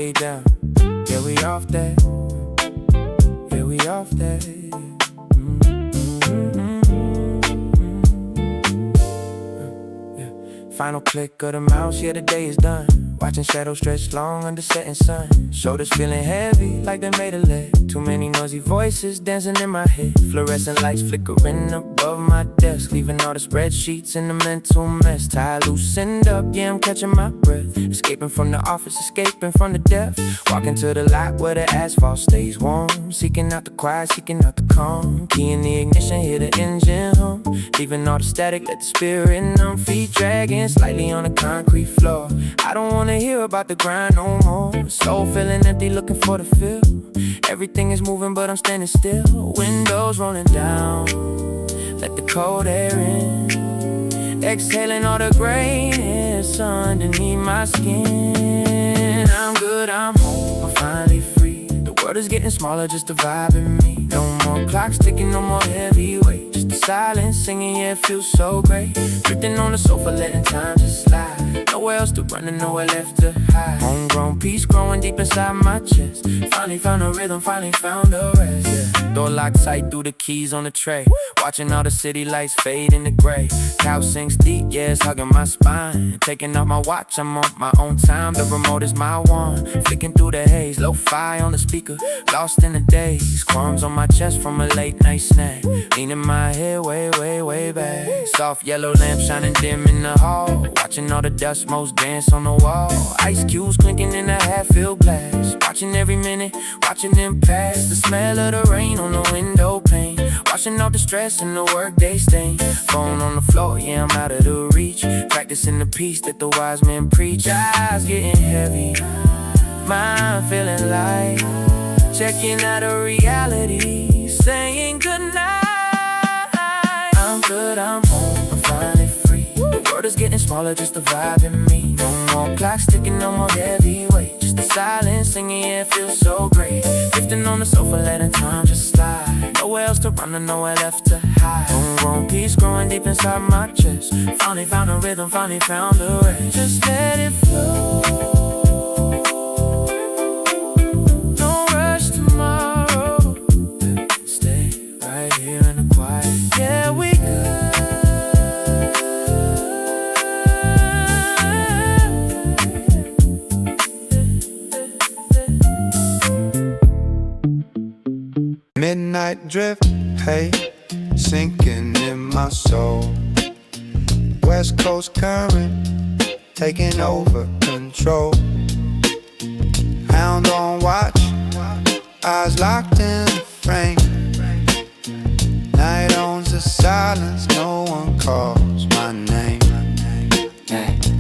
way down. Yeah, we off that. Yeah, we off that. Final click of the mouse, yeah, the day is done. Watching shadows stretch long under setting sun. Shoulders feeling heavy like they made of lead. Too many noisy voices dancing in my head. Fluorescent lights flickering above my desk, leaving all the spreadsheets in a mental mess. Tired, loosened up, yeah, I'm catching my breath. Escaping from the office, escaping from the death. Walking to the lot where the asphalt stays warm. Seeking out the quiet, seeking out the calm. Key in the ignition, hear the engine hum. Leaving all the static, let the spirit numb. Feet dragging slightly on the concrete floor. I don't wanna hear about the grind no more. Soul feeling empty, looking for the feel. Everything is moving but I'm standing still. Windows rolling down, let the cold air in. Exhaling all the grayness underneath my skin. I'm good, I'm home, I'm finally free. The world is getting smaller, just a vibe in me. No more clocks ticking, no more heavy weight. Just the silence singing, yeah, it feels so great. Drifting on the sofa, letting time just slide. Nowhere else to run and nowhere left to hide. Homegrown peace growing deep inside my chest. Finally found a rhythm, finally found a rest, yeah. Door locked tight, threw the keys on the tray. Watching all the city lights fade into gray. Couch sinks deep, yeah, it's hugging my spine. Taking off my watch, I'm on my own time. The remote is my one, flicking through the haze. Lo-fi on the speaker, lost in the days. Crumbs on my chest from a late night snack. Leaning my head way, way, way back. Soft yellow lamp shining dim in the hall. Watching all the dust motes dance on the wall. Ice cubes clinking in a half-filled glass. Watching every minute, watching them pass. The smell of the rain on the window pane. Washing off the stress and the workday stain. Phone on the floor, yeah, I'm out of the reach. Practicing the peace that the wise men preach. Eyes getting heavy, mind feeling light. Checking out a reality, saying goodnight. I'm good, I'm home, I'm finally free. The world is getting smaller, just a vibe in me. No more clocks ticking, no more heavy weight. Just the silence singing, yeah, it feels so great. Drifting on the sofa, letting time just slide. Nowhere else to run and nowhere left to hide. Homegrown peace growing deep inside my chest. Finally found a rhythm, finally found a rest. Just let it flow. Don't rush tomorrow. Stay right here in the quiet. Yeah, we good. Midnight drift, hey, sinking in my soul. West Coast current, taking over control. Hound on watch, eyes locked in the frame. Night owns the silence, no one calls my name.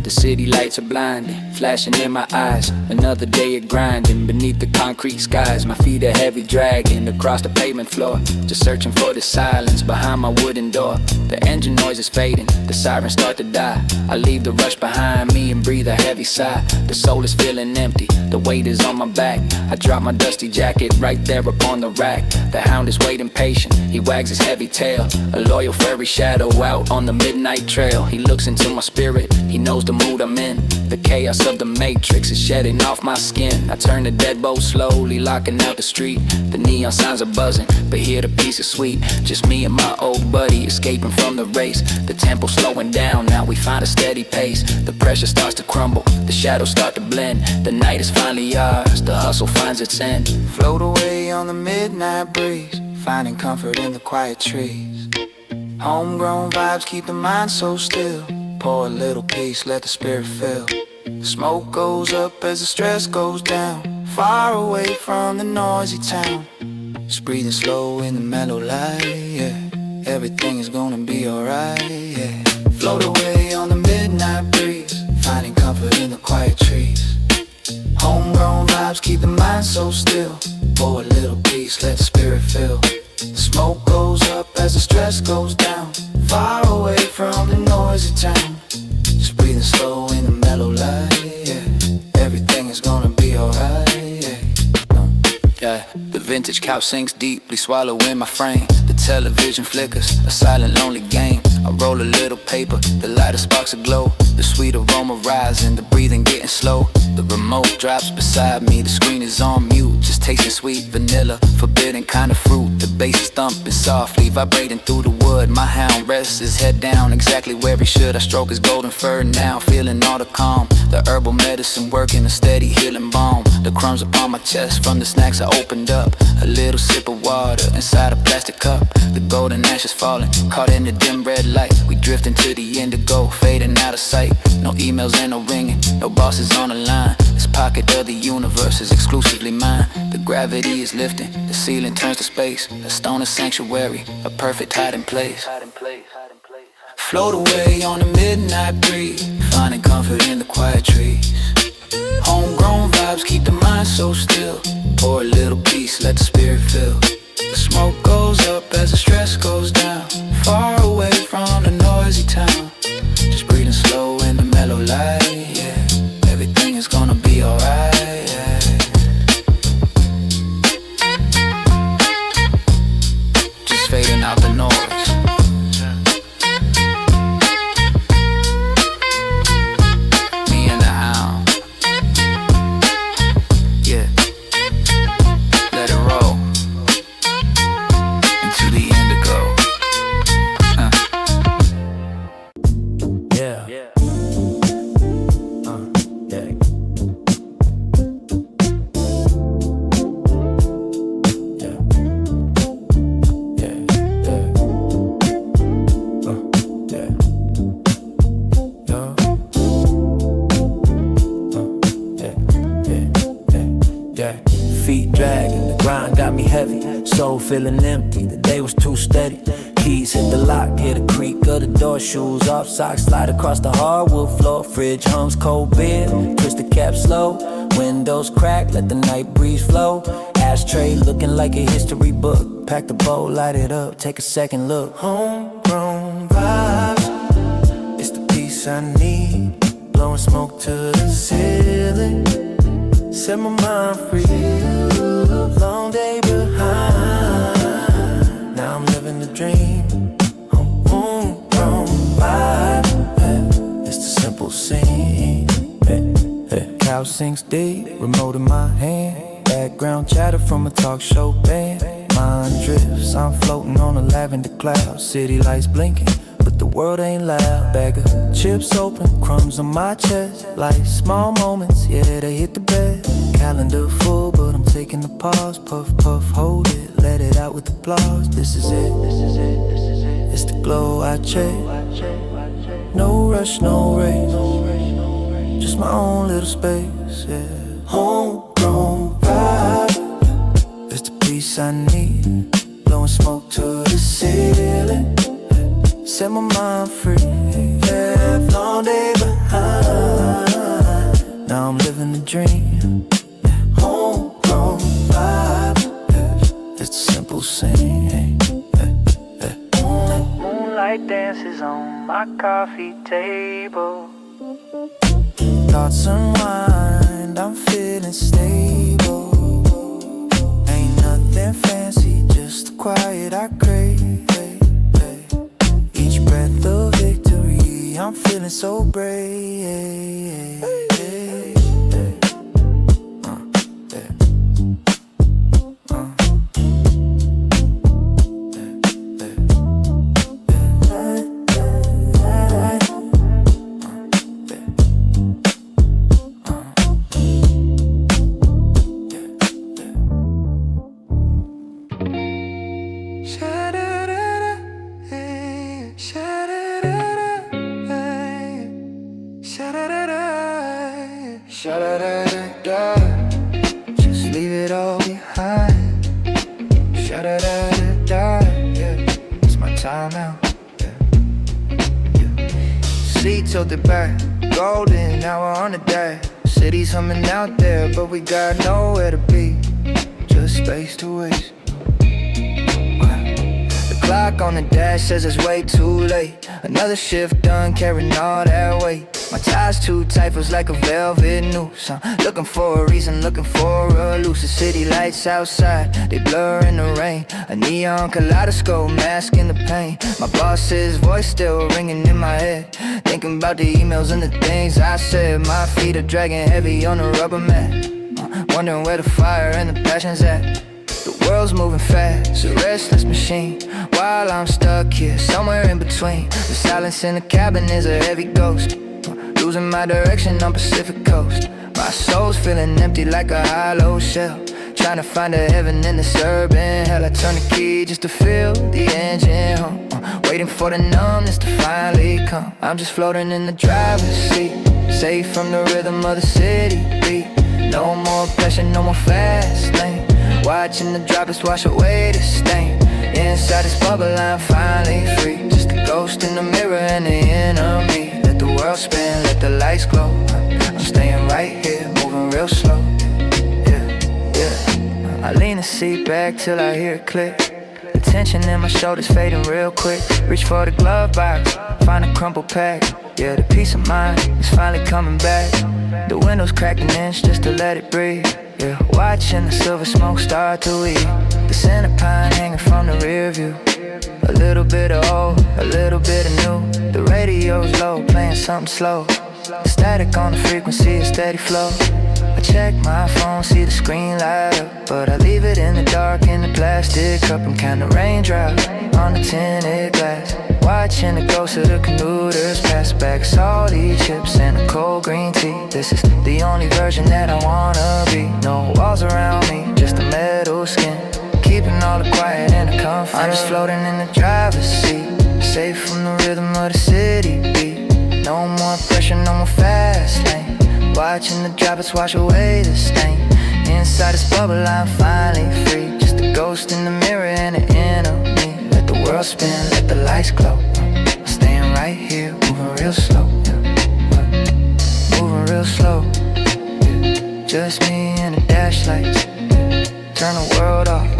The city lights are blinding, flashing in my eyes. Another day of grinding beneath the concrete skies. My feet are heavy dragging across the pavement floor, just searching for the silence behind my wooden door. The engine noise is fading, the sirens start to die. I leave the rush behind me and breathe a heavy sigh. The soul is feeling empty, the weight is on my back. I drop my dusty jacket right there upon the rack. The hound is waiting patient, he wags his heavy tail. A loyal furry shadow out on the midnight trail. He looks into my spirit, he knows the mood I'm in. The chaos of the matrix is shedding off my skin. I turn the deadbolt slowly, locking out the street. The neon signs are buzzing, but here the peace is sweet. Just me and my old buddy escaping from the race. The tempo slowing down, now we find a steady pace. The pressure starts to crumble, the shadows start to blend. The night is finally ours, the hustle finds its end. Float away on the midnight breeze, finding comfort in the quiet trees. Homegrown vibes keep the mind so still. Pour a little peace, let the spirit fill. The smoke goes up as the stress goes down. Far away from the noisy town. Just breathing slow in the mellow light, yeah. Everything is gonna be alright, yeah. Float away on the midnight breeze, finding comfort in the quiet trees. Homegrown vibes keep the mind so still. Pour a little peace, let the spirit fill. The smoke goes up as the stress goes down. Far away from the noisy town. Just breathing slow in the mellow light, yeah. Everything is gonna be alright, yeah. Yeah, the vintage couch sinks deeply, swallowing my frame. The television flickers, a silent lonely game. I roll a little paper, the lighter sparks a glow. The sweet aroma rising, the breathing getting slow. The remote drops beside me, the screen is on mute. Just tasting sweet vanilla, forbidden kind of fruit. The bass is thumping softly, vibrating through the wood. My hound rests his head down, exactly where he should. I stroke his golden fur now, feeling all the calm. The herbal medicine working, a steady healing balm. The crumbs upon my chest from the snacks I opened up. A little sip of water inside a plastic cup. The golden ashes falling, caught in the dim red light. We drift into the indigo, fading out of sight. No emails and no ringing, no bosses on the line. This pocket of the universe is exclusively mine. The gravity is lifting, the ceiling turns to space. A stone is sanctuary, a perfect hiding place. Float away on the midnight breeze, finding comfort in the quiet trees. Homegrown vibes keep the mind so still. Pour a little peace, let the spirit fill. The smoke goes up as the stress goes down. Far away from the noisy town. Just breathing slow in the mellow light, yeah. Everything is gonna be alright, yeah. Just fading out the noise. Me and the hound, yeah. Let it roll into the indigo. Yeah. Yeah. Feet dragging, the grind got me heavy. Soul feeling empty, the day was too steady. Keys hit the lock, hear the creak of the door. Shoes off, socks slide across the hardwood floor. Fridge hums cold beer, twist the cap slow. Windows crack, let the night breeze flow. Ashtray looking like a history book. Pack the bowl, light it up, take a second look. Homegrown vibes, it's the peace I need. Blowing smoke to the ceiling, set my mind free. Long day behind, now I'm living the dream. Homegrown vibe, it's the simple scene. Couch sinks deep, remote in my hand. Background chatter from a talk show band. Mind drifts, I'm floating on a lavender cloud. City lights blinking, but the world ain't loud. Bag of chips open, crumbs on my chest. Like small moments, yeah, they hit the bed. Calendar full, but I'm taking the pause. Puff, puff, hold it, let it out with applause. This is it, it's the glow I chase. No rush, no race, just my own little space, yeah. Homegrown vibe, it's the peace I need. Blowing smoke to the ceiling, set my mind free. Yeah, long day behind, now I'm living the dream. Homegrown vibe, it's a simple scene. Moonlight dances on my coffee table. Thoughts unwind, I'm feeling stable. Ain't nothing fancy, just the quiet I crave. Each breath of victory, I'm feeling so brave. Just leave it all behind. Yeah. It's my time now. Yeah. Seat tilted back, golden, now we're on the dash. City's humming out there, but we got nowhere to be. Just space to waste. The clock on the dash says it's way too late. Another shift done, carrying all that weight. My ties too tight, feels like a velvet noose. I'm looking for a reason, looking for a lucid. City lights outside, they blur in the rain. A neon kaleidoscope masking the pain. My boss's voice still ringing in my head. Thinking about the emails and the things I said. My feet are dragging heavy on the rubber mat. Wondering where the fire and the passion's at. The world's moving fast, a restless machine, while I'm stuck here, somewhere in between. The silence in the cabin is a heavy ghost. Losing my direction on Pacific coast. My soul's feeling empty like a hollow shell. Trying to find a heaven in this urban hell. I turn the key just to feel the engine hum. Waiting for the numbness to finally come. I'm just floating in the driver's seat, safe from the rhythm of the city beat. No more pressure, no more fast lane. Watching the droplets wash away the stain. Inside this bubble I'm finally free. Just a ghost in the mirror and the enemy. Let the world spin, let the lights glow. I'm staying right here, moving real slow. I lean the seat back till I hear it click. The tension in my shoulders fading real quick. Reach for the glove box, find a crumpled pack. Yeah, the peace of mind is finally coming back. The windows cracked an inch just to let it breathe. Yeah, watching the silver smoke start to weave. The center pine hanging from the rear view. A little bit of old, a little bit of new. The radio's low, playing something slow. The static on the frequency, a steady flow. I check my phone, see the screen light up, but I leave it in the dark in the plastic cup. I'm counting raindrops on the tinted glass, watching the ghosts of the commuters pass back. Salty chips and a cold green tea. This is the only version that I wanna be. No walls around me, just a metal skin, keeping all the quiet and the comfort. I'm just floating in the driver's seat, safe from the rhythm of the city beat. No more pressure, no more fast lane. Watching the droplets wash away the stain. Inside this bubble I'm finally free. Just a ghost in the mirror and the enemy. Let the world spin, let the lights glow. I'm staying right here, moving real slow. Moving real slow. Just me and the dash lights. Turn the world off.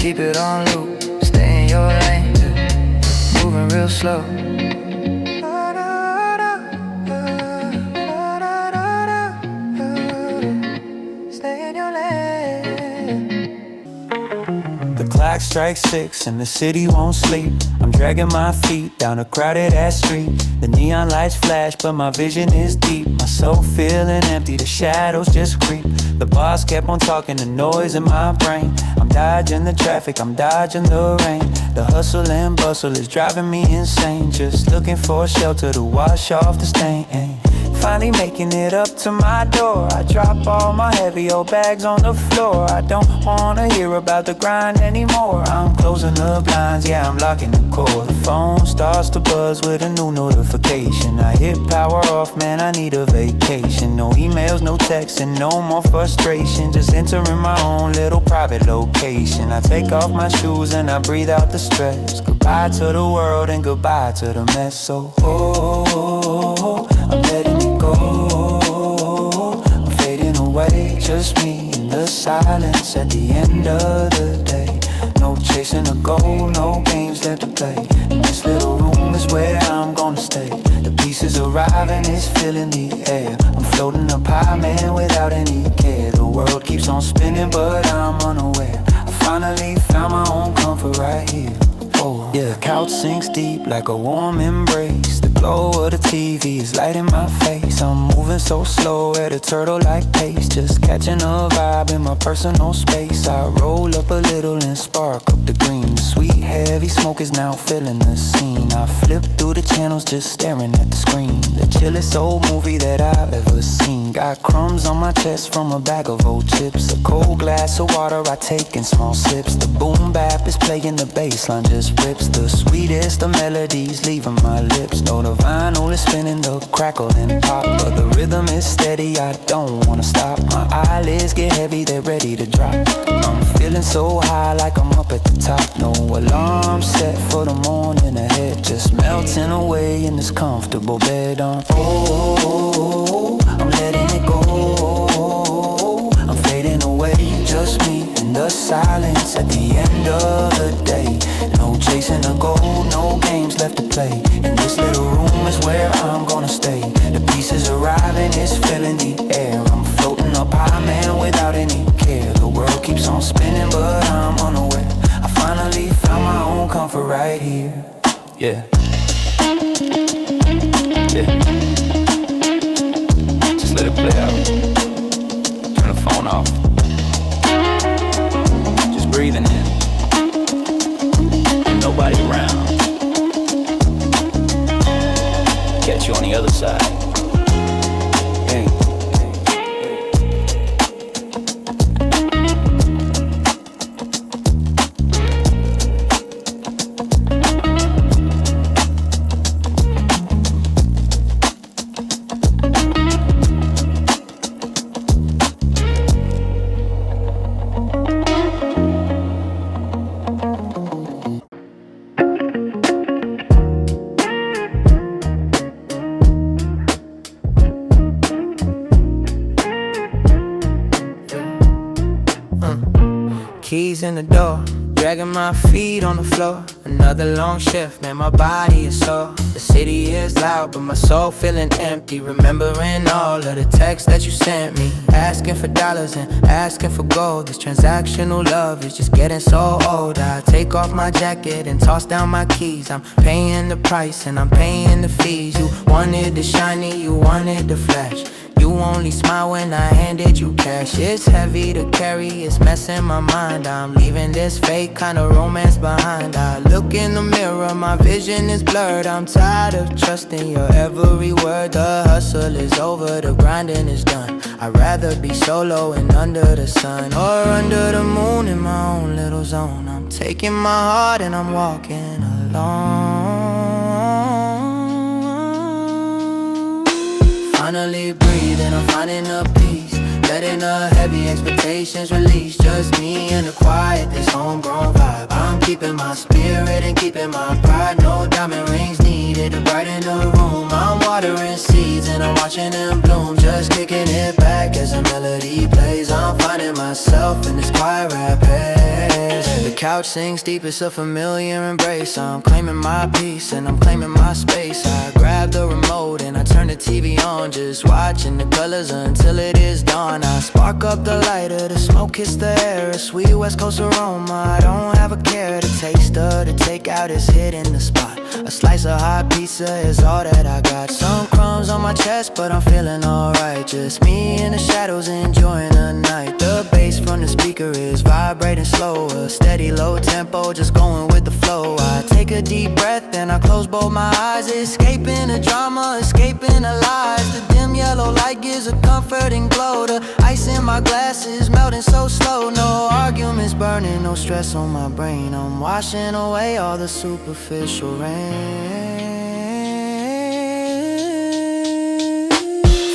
Keep it on loop. Stay in your lane. Moving real slow. Clock strikes 6 and the city won't sleep. I'm dragging my feet down a crowded ass street. The neon lights flash but my vision is deep. My soul feeling empty, the shadows just creep. The boss kept on talking, the noise in my brain. I'm dodging the traffic, I'm dodging the rain. The hustle and bustle is driving me insane. Just looking for a shelter to wash off the stain. Finally making it up to my door. I drop all my heavy old bags on the floor. I don't wanna hear about the grind anymore. I'm closing the blinds, yeah, I'm locking the core. The phone starts to buzz with a new notification. I hit power off, man, I need a vacation. No emails, no texts, and no more frustration. Just entering my own little private location. I take off my shoes and I breathe out the stress. Goodbye to the world and goodbye to the mess. So, I'm letting it go. I'm fading away, just me in the silence at the end of the day. No chasing a goal, no games left to play. And this little room is where I'm gonna stay. The pieces arriving, it's filling the air. I'm floating up high, man, without any care. The world keeps on spinning, but I'm unaware. I finally found my own comfort right here. Oh, yeah, the couch sinks deep like a warm embrace. The glow of the TV is lighting my face. I'm moving so slow at a turtle-like pace. Just catching a vibe in my personal space. I roll up a little and spark up the green. The sweet heavy smoke is now filling the scene. I flip through the channels just staring at the screen. The chillest old movie that I've ever seen. Got crumbs on my chest from a bag of old chips. A cold glass of water I take in small sips. The boom bap is playing, the bass line just rips. The sweetest of melodies leaving my lips. No, the vinyl is spinning, the crackle and pop, but the rhythm is steady, I don't wanna stop. My eyelids get heavy, they're ready to drop. I'm feeling so high like I'm up at the top. No alarm set for the morning ahead. Just melting away in this comfortable bed. I'm letting it go. I'm fading away, just me in the silence at the end of the day. No chasing a goal, no games left to play. And this little room is where I'm gonna stay. Hey, the pieces arriving, it's filling the air. I'm floating up high, man, without any care. The world keeps on spinning, but I'm unaware. I finally found my own comfort right here. Yeah. Yeah. Just let it play out. Turn the phone off. Just breathing in. And nobody around. Catch you on the other side. Hey. Keys in the door, dragging my feet on the floor. Another long shift, man, my body is sore. The city is loud, but my soul feeling empty. Remembering all of the texts that you sent me, asking for dollars and asking for gold. This transactional love is just getting so old. I take off my jacket and toss down my keys. I'm paying the price and I'm paying the fees. You wanted the shiny, you wanted the flash. You only smile when I handed you cash. It's heavy to carry, it's messing my mind. I'm leaving this fake kind of romance behind. I look in the mirror, my vision is blurred. I'm tired of trusting your every word. The hustle is over, the grinding is done. I'd rather be solo and under the sun, or under the moon in my own little zone. I'm taking my heart and I'm walking alone. Finally breathing, I'm finding a peace. Letting the heavy expectations release. Just me and the quiet, this homegrown vibe. I'm keeping my spirit and keeping my pride. No diamond rings needed to brighten the room. I'm watering seeds and I'm watching them bloom. Just kicking it back as a melody plays. I'm finding myself in this quiet rap haze. The couch sings deep, it's a familiar embrace. I'm claiming my peace and I'm claiming my space. I grab the remote and I turn the TV on, just watching the colors until it is dawn. I spark up the lighter, the smoke hits the air, a sweet West Coast aroma. I don't have a care, the taste of the takeout is hitting the spot. A slice of hot pizza is all that I got. Some crumbs on my chest, but I'm feeling alright. Just me in the shadows enjoying the night. The bass from the speaker is vibrating slow, a steady low tempo, just going with the flow. I take a deep breath and I close both my eyes, escaping the drama, escaping the lies. The dim yellow light gives a comforting glow. The ice in my glass is melting so slow. No arguments burning, no stress on my brain. I'm washing away all the superficial rain.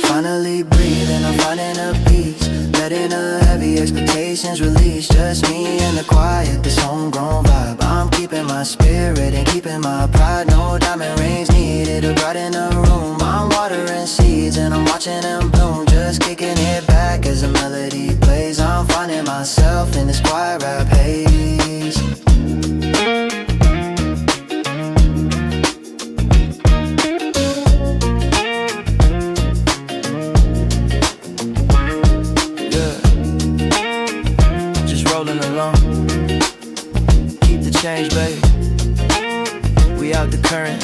Finally breathing, I'm finding a peace. Letting the heavy expectations release. Just me and the quiet, this homegrown vibe. I'm keeping my spirit and keeping my pride. No diamond rings needed to brighten the room. I'm watering seeds and I'm watching them bloom. Just kicking it back as a melody plays. I'm finding myself in this quiet rap haze. Change, baby. We out the current.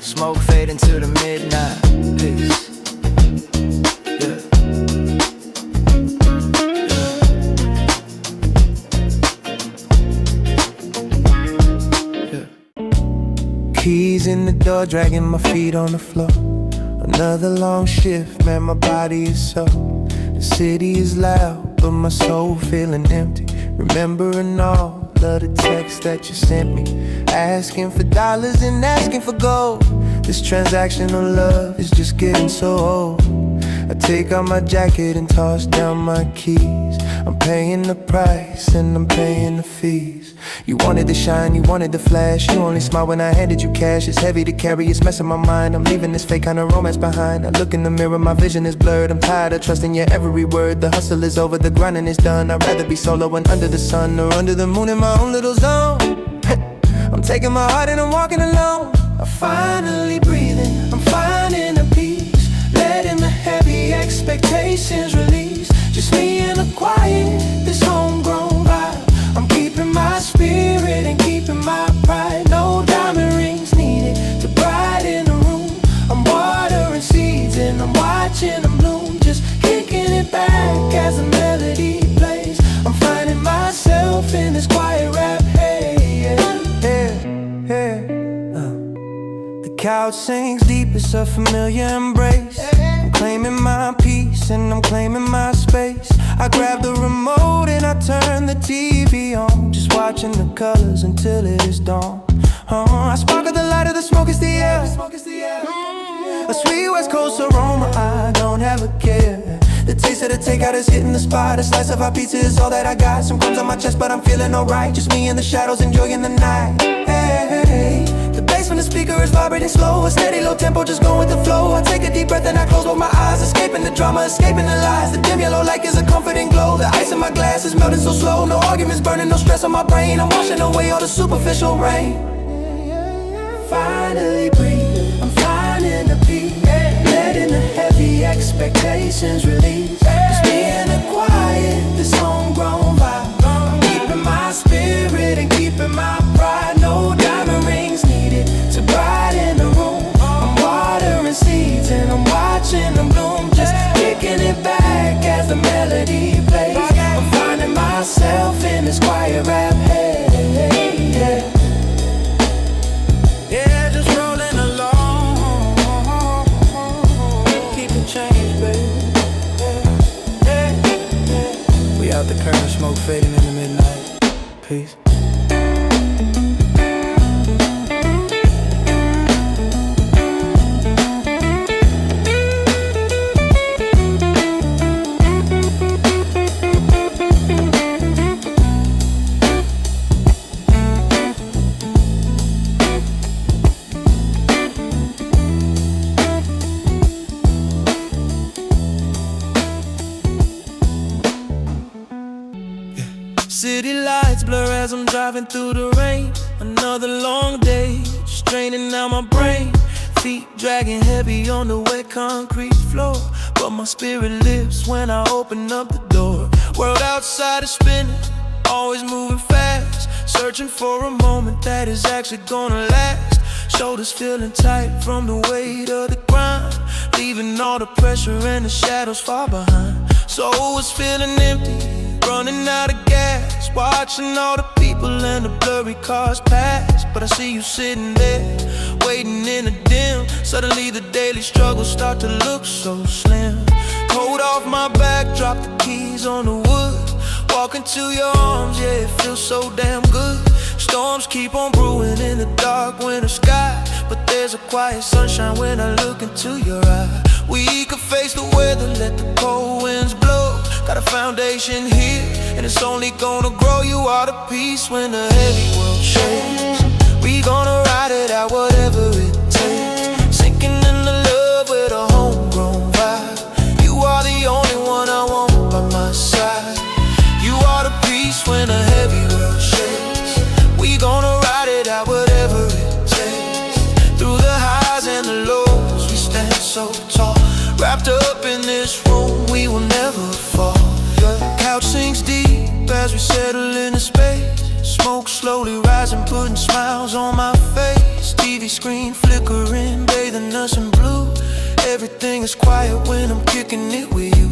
Smoke fade into the midnight. Peace. Yeah. Keys in the door, dragging my feet on the floor. Another long shift, man, my body is sore. The city is loud, but my soul feeling empty. Remembering all of the texts that you sent me, asking for dollars and asking for gold. This transactional love is just getting so old. I take out my jacket and toss down my keys. I'm paying the price and I'm paying the fees. You wanted the shine, you wanted the flash. You only smile when I handed you cash. It's heavy to carry, it's messing my mind. I'm leaving this fake kind of romance behind. I look in the mirror, my vision is blurred. I'm tired of trusting your every word. The hustle is over, the grinding is done. I'd rather be solo and under the sun, or under the moon in my own little zone. I'm taking my heart and I'm walking alone. I'm finally breathing, I'm finding expectations release. Just me and the quiet, this homegrown vibe. I'm keeping my spirit and keeping my pride. No diamond rings needed to brighten the room. I'm watering seeds and I'm watching them bloom. Just kicking it back as the melody plays. I'm finding myself in this quiet rap. Hey, the couch sinks deep, it's a familiar embrace. I'm claiming my peace and I'm claiming my space. I grab the remote and I turn the TV on, just watching the colors until it is dawn. I sparkle the light of the smoke is the air. A sweet West Coast aroma, I don't have a care. The taste of the takeout is hitting the spot. A slice of our pizza is all that I got. Some crumbs on my chest, but I'm feeling alright. Just me in the shadows, enjoying the night. Hey, the bass from the speaker is vibrating slow. A steady low tempo, just going with the flow. I take a deep breath and I close both my eyes. Escaping the drama, escaping the lies. The dim yellow light is a comforting glow. The ice in my glass is melting so slow. No arguments burning, no stress on my brain. I'm washing away all the superficial rain. Finally breathe, I'm flying in the peak. Letting the heavy expectations release. Just me and the quiet, this homegrown vibe. I'm keeping my spirit and keeping my pride. No diamond rings needed to brighten the room. I'm watering seeds and I'm watching them bloom. Just kicking it back as the melody plays. I'm finding myself in this quiet rap. Hey, yeah. Yeah, just rolling along. Keep it changed, baby. We out the curtain, smoke fading in the midnight. Peace. City lights blur as I'm driving through the rain. Another long day, straining out my brain. Feet dragging heavy on the wet concrete floor, but my spirit lifts when I open up the door. World outside is spinning, always moving fast, searching for a moment that is actually gonna last. Shoulders feeling tight from the weight of the grind, leaving all the pressure and the shadows far behind. Soul is feeling empty, running out of gas, watching all the people and the blurry cars pass. But I see you sitting there, waiting in the dim. Suddenly the daily struggles start to look so slim. Coat off my back, drop the keys on the wood. Walk into your arms, yeah, it feels so damn good. Storms keep on brewing in the dark winter sky, but there's a quiet sunshine when I look into your eye. We could face the weather, let the cold winds blow. Got a foundation here, and it's only gonna grow. You are the peace when the heavy world shakes. We gonna ride it out, whatever it takes. Sinking in the love with a homegrown vibe. You are the only one I want by my side. You are the peace when the heavy world shakes. We gonna ride it out, whatever it takes. Through the highs and the lows, we stand so tall. Wrapped up in this room, we will never fall. Couch sinks deep as we settle into space. Smoke slowly rising, putting smiles on my face. TV screen flickering, bathing us in blue. Everything is quiet when I'm kicking it with you.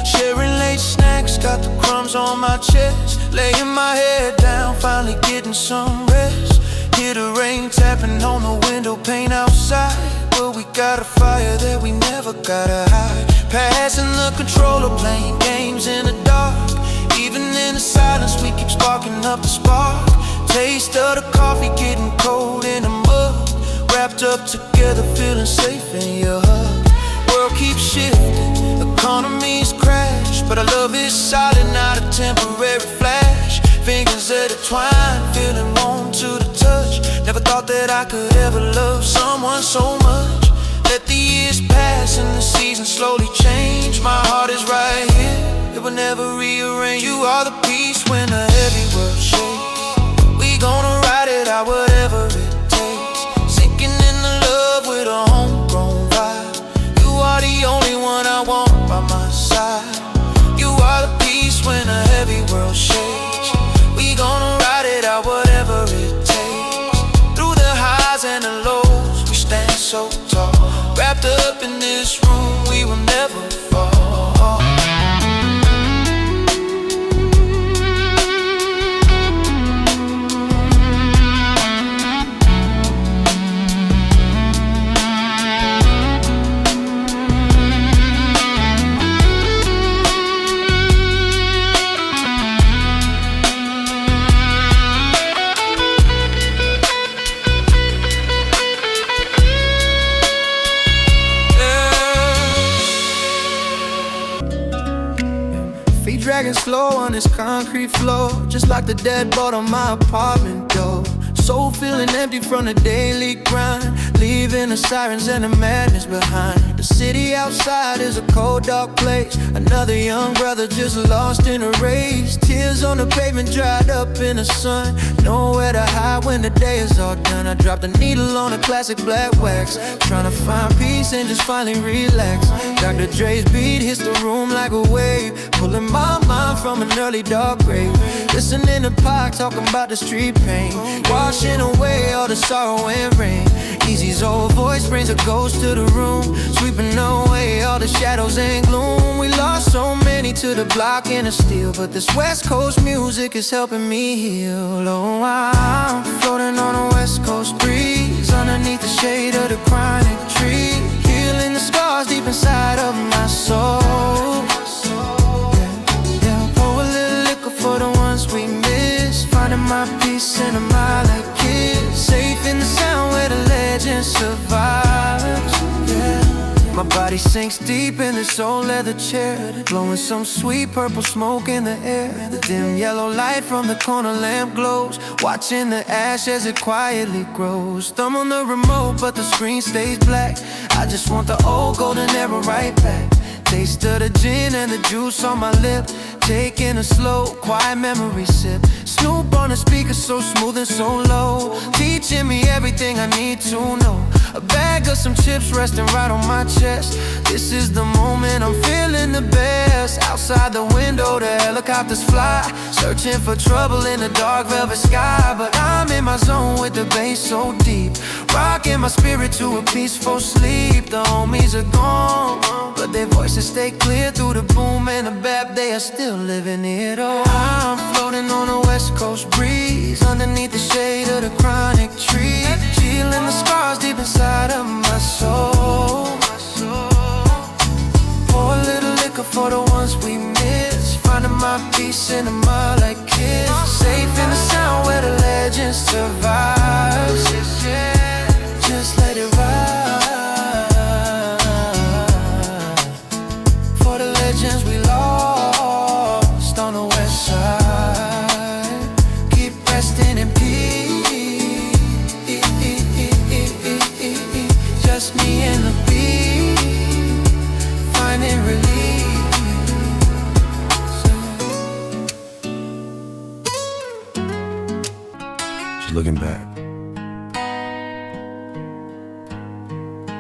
Sharing late snacks, got the crumbs on my chest. Laying my head down, finally getting some rest. Hear the rain tapping on the window pane outside, but we got a fire that we never gotta hide. Passing the controller, playing games in the dark. Even in the silence, we keep sparking up the spark. Taste of the coffee getting cold in the mug. Wrapped up together, feeling safe in your hug. World keeps shifting, economies crash, but our love is solid, not a temporary flash. Fingers intertwined, feeling warm to the touch. Never thought that I could ever love someone so much. Let the years pass and the seasons slowly change. My heart is right here, it will never rearrange. You are the peace when the heavy world shakes. We gonna ride it out, whatever it takes. Sinking in the love with a homegrown vibe. You are the only one I want by my locked up in this room, we will never fall. Feet dragging slow on this concrete floor, just like the deadbolt on my apartment door. Soul feeling empty from the daily grind, leaving the sirens and the madness behind. The city outside is a cold, dark place. Another young brother just lost in a race. Tears on the pavement, dried up in the sun. Nowhere to hide when the day is all done. I dropped a needle on a classic black wax, trying to find peace and just finally relax. Dr. Dre's beat hits the room like a wave, pulling my mind from an early dark grave. Listening to Pac talking about the street pain, washing away all the sorrow and rain. Easy's old voice brings a ghost to the room, sweeping away all the shadows and gloom. We lost so many to the block and the steel, but this West Coast music is helping me heal. Oh, I'm floating on a West Coast breeze, underneath the shade of the chronic tree, healing the scars deep inside of my soul. Yeah, pour a little liquor for the ones we miss, finding my peace in a mile of kids, safe in the sound where the legend survives. Yeah. My body sinks deep in this old leather chair, blowing some sweet purple smoke in the air. The dim yellow light from the corner lamp glows, watching the ash as it quietly grows. Thumb on the remote, but the screen stays black. I just want the old golden era right back. Taste of the gin and the juice on my lip, taking a slow, quiet memory sip. Snoop on the speaker, so smooth and so low, teaching me everything I need to know. A bag of some chips resting right on my chest. This is the moment I'm feeling the best. Outside the window, the helicopters fly, searching for trouble in the dark velvet sky. But I'm in my zone with the bass so deep, rocking my spirit to a peaceful sleep. The homies are gone, but their voices stay clear through the boom and the bap. They are still living it. Oh, I'm floating on a West Coast breeze, underneath the shade of the chronic tree, healing the scars deep inside of my soul. Pour a little liquor for the ones we miss, finding my peace in a mile like kids, safe in the sound where the legend survives. Just let it ride, for the legends we lost on the west side. Keep resting in peace, just me and the beat, finding relief. She's looking back.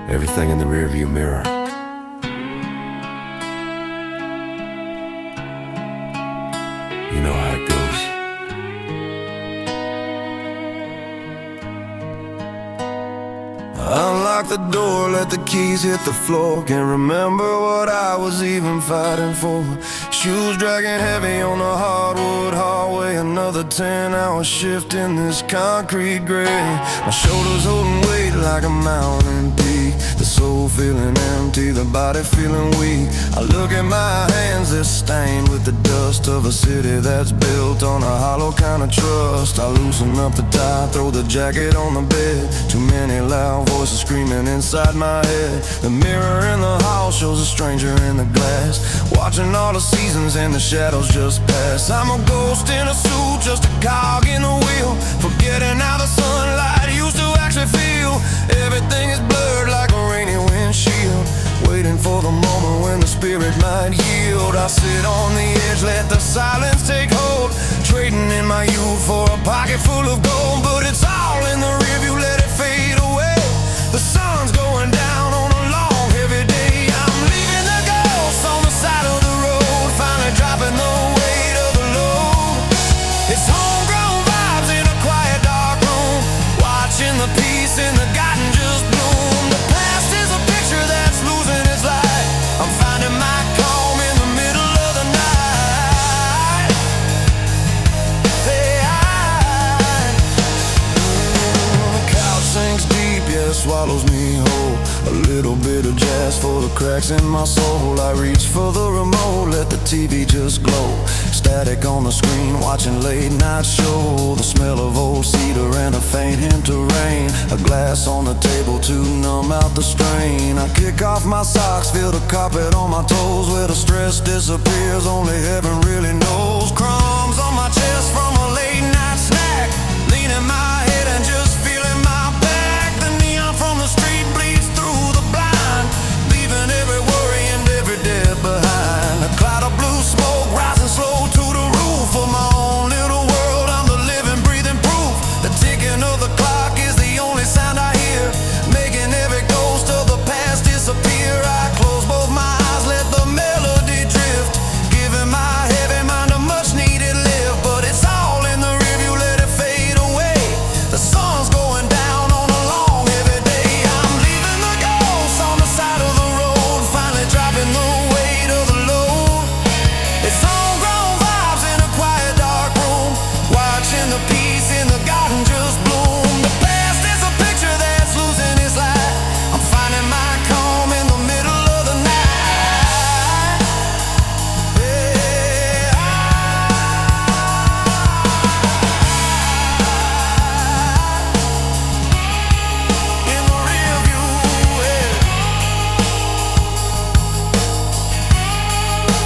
Everything in the rearview mirror. You know how it goes. Unlock the door, let the keys hit the floor. Can't remember what I was even fighting for. Shoes dragging heavy on the hardwood hallway. Another 10-hour shift in this concrete grave. My shoulders holding weight like a mountain peak. The soul feeling empty, the body feeling weak. I look at my hands, they're stained with the dust of a city that's built on a hollow kind of trust. I loosen up the tie, throw the jacket on the bed. Too many loud voices screaming inside my head. The mirror in the hall shows a stranger in the glass, watching all the seasons and the shadows just pass. I'm a ghost in a suit, just a cog in the wheel, forgetting how the sunlight used to actually feel. Everything is blurred like a rainy windshield, waiting for the moment when the spirit might yield. I sit on the edge, let the silence take hold, trading in my youth for a pocket full of gold. But it's all in the rearview, let it fade away. The sun's going down on a long, heavy day. I'm leaving the ghost on the side of the road, finally dropping the weight of the load. It's homegrown vibes in a quiet dark room, watching the peace in the garden just bloom. The past is a picture that swallows me whole. A little bit of jazz for the cracks in my soul. I reach for the remote, let the TV just glow. Static on the screen, watching late night show. The smell of old cedar and a faint hint of rain. A glass on the table to numb out the strain. I kick off my socks, feel the carpet on my toes. Where the stress disappears, only heaven really knows. Crumbs on my chest from a late night snack. Leaning my head and just feeling my back. The neon from the street bleeds through the blind, leaving every worry and every debt behind. A cloud of blue smoke rising slow to the roof of my own little world. I'm the living, breathing proof. The ticking of the clock is the only sound I hear, making every ghost of the past disappear. I close both my eyes, let the melody drift, giving my heavy mind a much needed lift. But it's all in the review, let it fade away. The sun's going down on a long heavy day. I'm leaving the ghosts on the side of the road, finally dropping the weight of the load. It's homegrown vibes in a quiet dark room, watching the peace in the garden just bloom. The past is a picture that's losing its light. I'm finding my calm in the middle of the night. Yeah, in the rear view, yeah.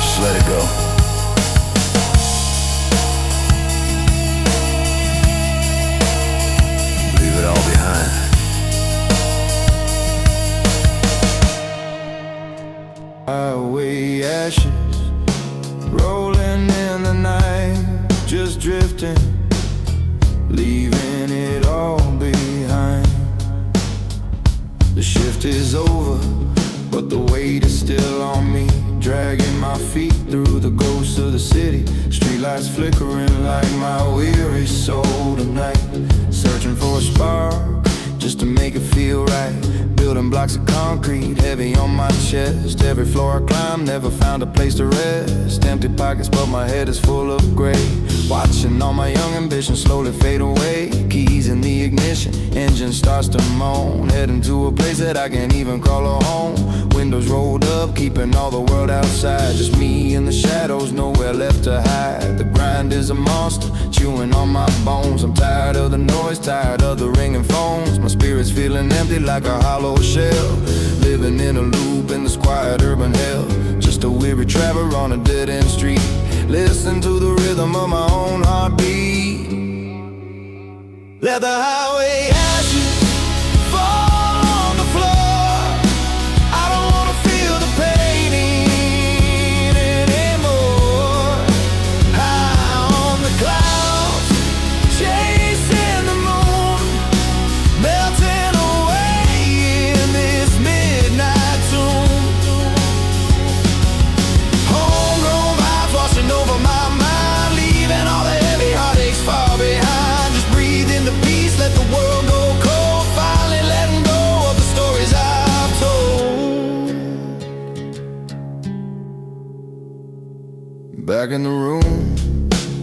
Just let it go. Leave it all behind. Highway ashes rolling in the night, just drifting, leaving it all behind. The shift is over, but the weight is still on me, dragging my feet through the ghosts of the city. Streetlights flickering like my weary soul tonight, searching for a spark just to make it feel right. Building blocks of concrete heavy on my chest. Every floor I climb, never found a place to rest. Empty pockets, but my head is full of gray. Watching all my young ambitions slowly fade away. Keys in the ignition, engine starts to moan. Heading to a place that I can't even call a home. Windows rolled up, keeping all the world outside. Just me in the shadows, nowhere left to hide. The grind is a monster, chewing on my bones. I'm tired of the noise, tired of the ringing phones. My spirit's feeling empty like a hollow shell, living in a loop in this quiet urban hell. Just a weary traveler on a dead-end street, listen to the rhythm of my own heartbeat. Let the highway ashes fall on the floor. I don't wanna feel the pain anymore. High on the clouds, chasing the moon, melting away in this midnight tomb. Homegrown vibes washing over my mind, leaving all the heavy heartaches far behind. Just breathe in the peace, let the world go cold, finally letting go of the stories I've told. Back in the room,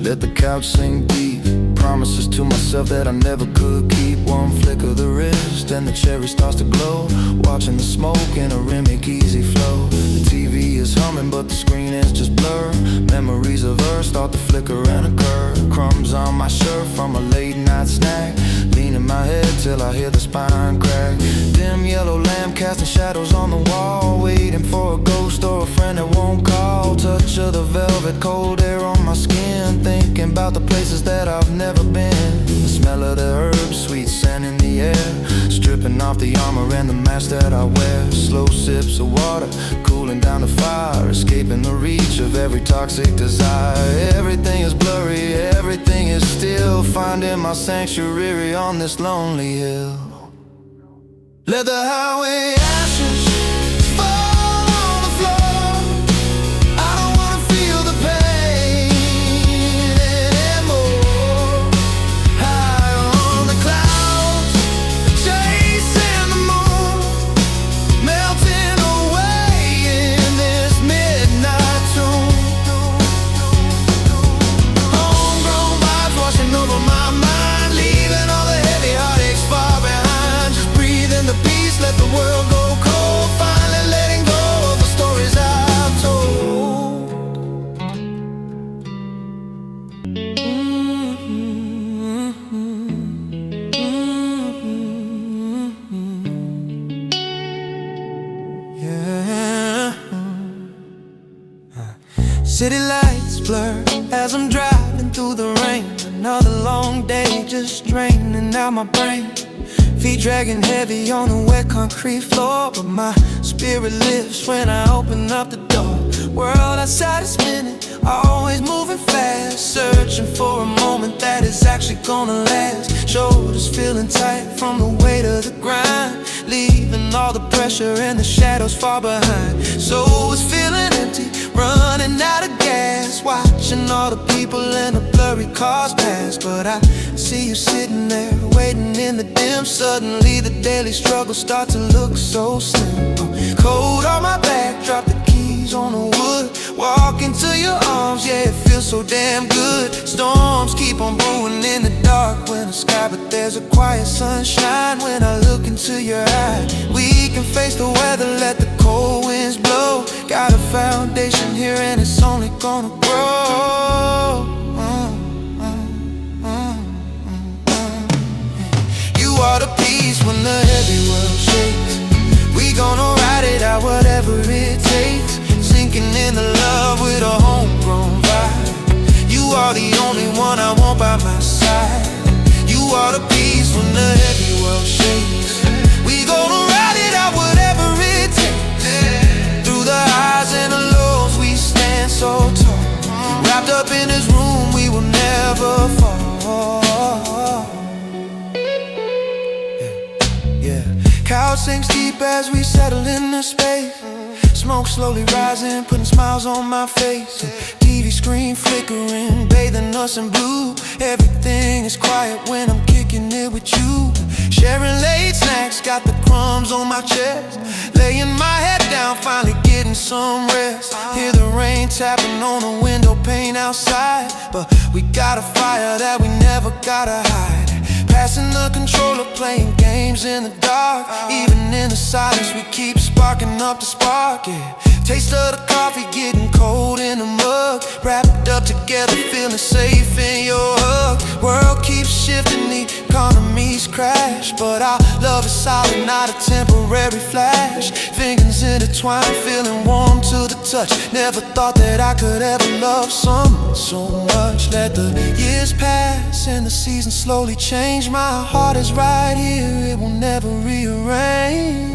let the couch sink deep. Promises to myself that I never could keep. One flick of the wrist and the cherry starts to glow, watching the smoke in a rhythmic easy flow. The TV is humming but the screen is just blur. Memories of her start to flicker and occur. Crumbs on my shirt from a late night snack, leaning my head till I hear the spine crack. Dim yellow lamp casting shadows on the wall, waiting for a ghost or a friend that won't call. Touch of the velvet, cold air on my skin, thinking about the places that I've never been. The smell of the herbs, sweet scent in the air, stripping off the armor and the mask that I wear. Slow sips of water, cooling down the fire, escaping the reach of every toxic desire. Everything is blurry, everything is still, finding my sanctuary on this lonely hill. Let the highway ashes fall on the floor. I don't wanna feel the pain anymore. High on the clouds, chasing the moon, melting away in this midnight tomb. Homegrown vibes washing over my mind, leaving all the heavy heartaches far behind. Just breathe in the City lights blur as I'm driving through the rain. Another long day just draining out my brain. Feet dragging heavy on the wet concrete floor, but my spirit lifts when I open up the door. World outside is spinning, always moving fast, searching for a moment that is actually gonna last. Shoulders feeling tight from the weight of the grind, leaving all the pressure and the shadows far behind. Soul is feeling empty, running out of gas, watching all the people and the blurry cars pass. But I see you sitting there, waiting in the dim. Suddenly the daily struggles start to look so slim. Cold on my back, drop the keys on the wood, walk into your arms, yeah, it feels so damn good. Storms keep on brewing in the dark winter sky, but there's a quiet sunshine when I look into your eyes. We can face the weather, let the cold winds blow. Got a foundation here and it's only gonna grow. You are the peace when the heavy world shakes. We gonna ride it out, whatever it takes. Sinking in the love with a homegrown vibe. You are the only one I want by my side. You are the peace when the heavy world shakes. We gonna ride it out, whatever it takes. Through the highs and the lows, we stand so tall. Wrapped up in this room, we will never fall. Couch sinks deep as we settle in the space. Smoke slowly rising, putting smiles on my face. TV screen flickering, bathing us in blue. Everything is quiet when I'm kicking it with you. Sharing late snacks, got the crumbs on my chest. Laying my head down, finally getting some rest. Hear the rain tapping on the window pane outside, but we got a fire that we never gotta hide. Passing the controller, playing games in the dark. Even in the silence, we keep sparking up the spark, yeah. Taste of the coffee getting cold in the mug. Wrapped up together, feeling safe in your hug. World keeps shifting, the economy's crash, but our love is solid, not a temporary flash. Fingers intertwined, feeling warm to the touch. Never thought that I could ever love someone so much. Let the years pass and the seasons slowly change. My heart is right here, it will never rearrange,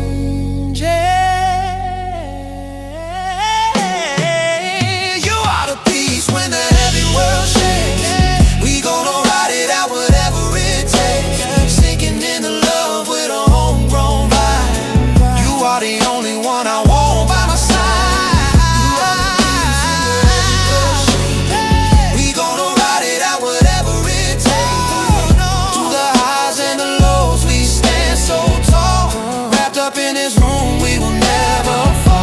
yeah. You are the peace when the heavy world shakes. We gonna ride it out, whatever it takes. Sinking in the love with a homegrown vibe. You are the only one I want by my side. We gonna ride it out, whatever it takes. Through the highs and the lows, we stand so tall. Wrapped up in this room, we will never fall.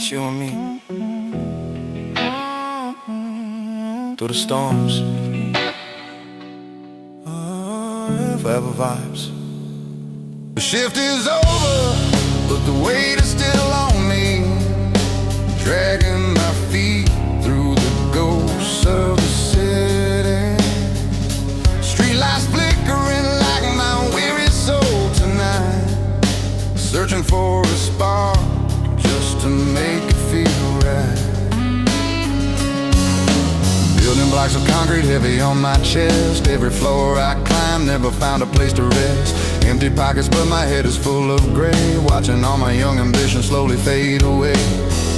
You and me through the storms, forever vibes. The shift is over, but the weight is still on me, dragging my feet through the ghosts of the city. Streetlights flickering like my weary soul tonight, searching for a spark just to make it feel right. Building blocks of concrete heavy on my chest. Every floor I climb, never found a place to rest. Empty pockets, but my head is full of gray. Watching all my young ambitions slowly fade away.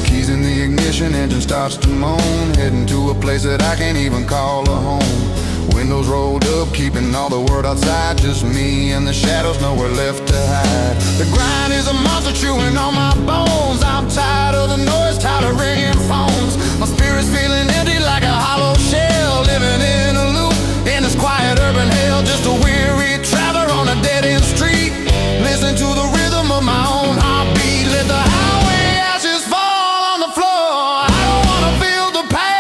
Keys in the ignition, engine starts to moan. Heading to a place that I can't even call a home. Windows rolled up, keeping all the world outside. Just me and the shadows, nowhere left to hide. The grind is a monster chewing on my bones. I'm tired of the noise, tired of ringing phones. My spirit's feeling empty like a hollow shell. Living in a loop, in this quiet urban hell. Just a weary traveler on a dead-end street. Listen to the rhythm of my own heartbeat. Let the highway ashes fall on the floor. I don't wanna feel the pain.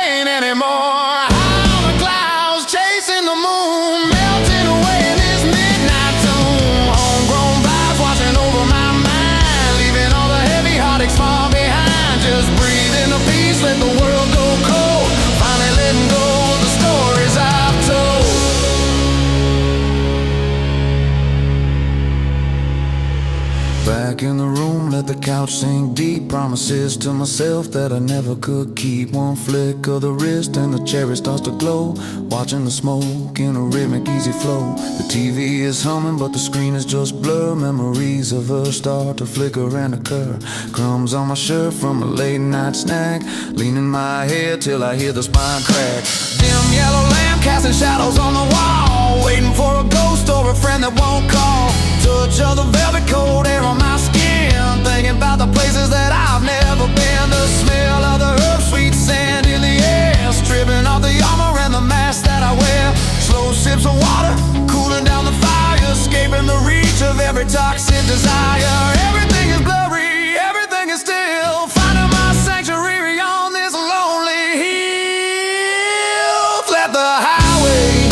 Back in the room, let the couch sink deep. Promises to myself that I never could keep. One flick of the wrist and the cherry starts to glow. Watching the smoke in a rhythmic easy flow. The TV is humming but the screen is just blur. Memories of her start to flicker and occur. Crumbs on my shirt from a late night snack. Leaning my head till I hear the spine crack. Dim yellow lamp casting shadows on the wall. Waiting for a ghost or a friend that won't call. Touch of the velvet cold air on my skin. Thinking about the places that I've never been. The smell of the herb sweet sand in the air. Stripping off the armor and the mask that I wear. Slow sips of water, cooling down the fire. Escaping the reach of every toxic desire. Everything is blurry, everything is still. Finding my sanctuary on this lonely hill. Let the highway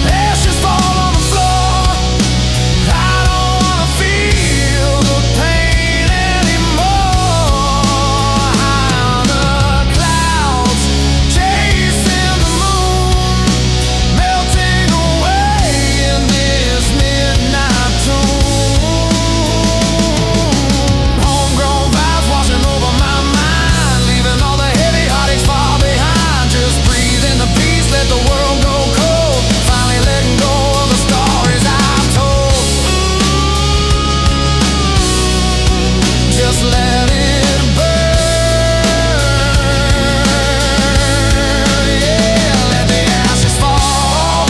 ashes fall on the floor. I don't wanna feel the pain anymore. High on the clouds, chasing the moon, melting away in this midnight tune. Homegrown vibes washing over my mind, leaving all the heavy heartaches far behind. Just breathe in the peace, let the world go cold. Finally letting go of the stories I've told. Just let it burn. Yeah, let the ashes fall.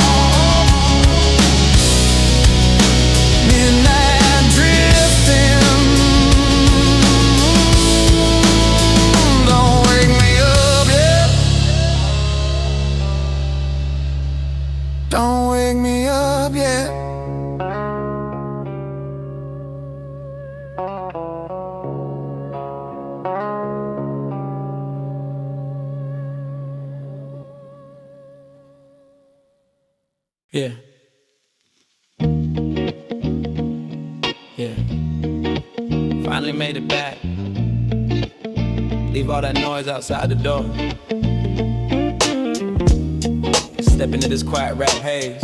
Midnight drifting. Don't wake me up yet. Don't wake me up yet. Yeah. Yeah. Finally made it back. Leave all that noise outside the door. Step into this quiet rap haze.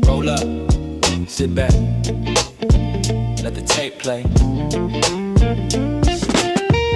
Roll up, sit back, let the tape play.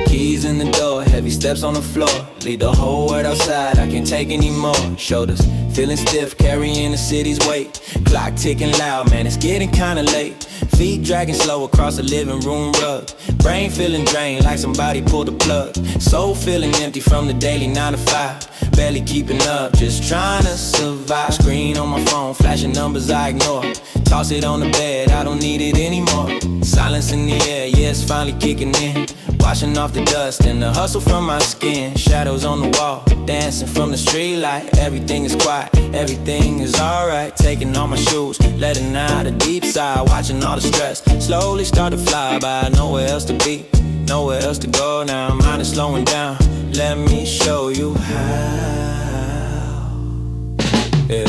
Keys in the door, heavy steps on the floor. Leave the whole world outside, I can't take any more. Shoulders feeling stiff, carrying the city's weight. Clock ticking loud, man, it's getting kinda late. Feet dragging slow across the living room rug. Brain feeling drained like somebody pulled the plug. Soul feeling empty from the daily 9 to 5. Barely keeping up, just trying to survive. Screen on my phone, flashing numbers I ignore. Toss it on the bed, I don't need it anymore. Silence in the air, yeah, it's finally kicking in. Washing off the dust and the hustle from my skin. Shadows on the wall, dancing from the street light. Everything is quiet, everything is alright. Taking off my shoes, letting out a deep sigh. Watching all the stress slowly start to fly by. Nowhere else to be, nowhere else to go now. Mine is slowing down, let me show you how. Yeah.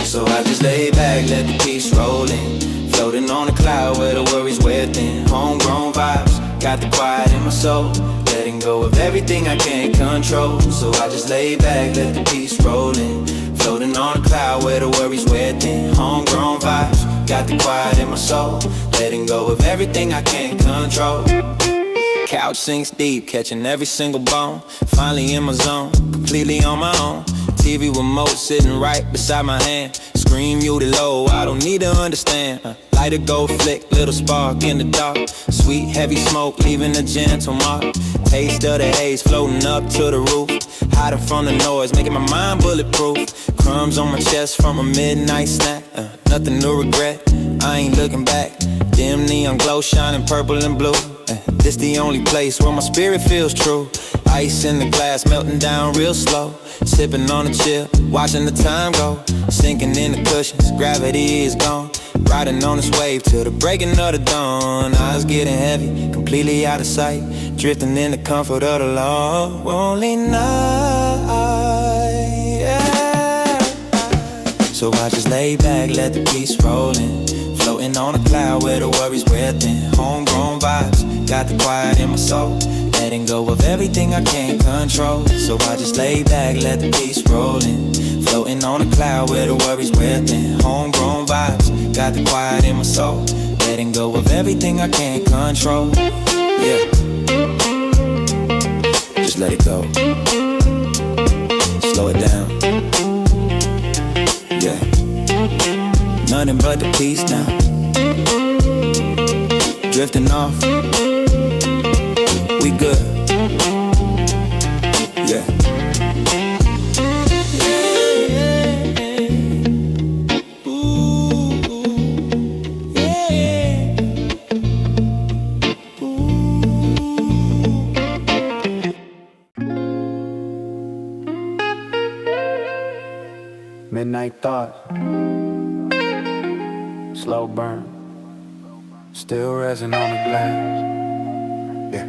So I just lay back, let the peace roll in. Floating on a cloud where the worries wear thin. Homegrown vibes, got the quiet in my soul. Letting go of everything I can't control. So I just lay back, let the peace roll in. Floating on a cloud where the worries wear thin. Homegrown vibes, got the quiet in my soul. Letting go of everything I can't control. Couch sinks deep, catching every single bone. Finally in my zone, completely on my own. TV remote sitting right beside my hand. Screen muted low, I don't need to understand. Light a gold flick, little spark in the dark. Sweet heavy smoke, leaving a gentle mark. Taste of the haze, floating up to the roof. Hiding from the noise, making my mind bulletproof. Crumbs on my chest from a midnight snack. Nothing to regret, I ain't looking back. Dim neon glow, shining purple and blue. This the only place where my spirit feels true. Ice in the glass, melting down real slow. Sipping on a chill, watching the time go. Sinking in the cushions, gravity is gone. Riding on this wave till the breaking of the dawn. Eyes getting heavy, completely out of sight. Drifting in the comfort of the lonely night, yeah. So I just lay back, let the peace roll in. Floating on a cloud where the worries wear thin. Homegrown vibes, got the quiet in my soul. Letting go of everything I can't control. So I just lay back, let the peace roll in. Floating on a cloud where the worries wear thin. Homegrown vibes, got the quiet in my soul. letting go of everything I can't control. Yeah, just let it go. Slow it down. Yeah, nothing but the peace now. Drifting off. We good. Yeah. Midnight thought, slow burn, still resin on the glass. Yeah,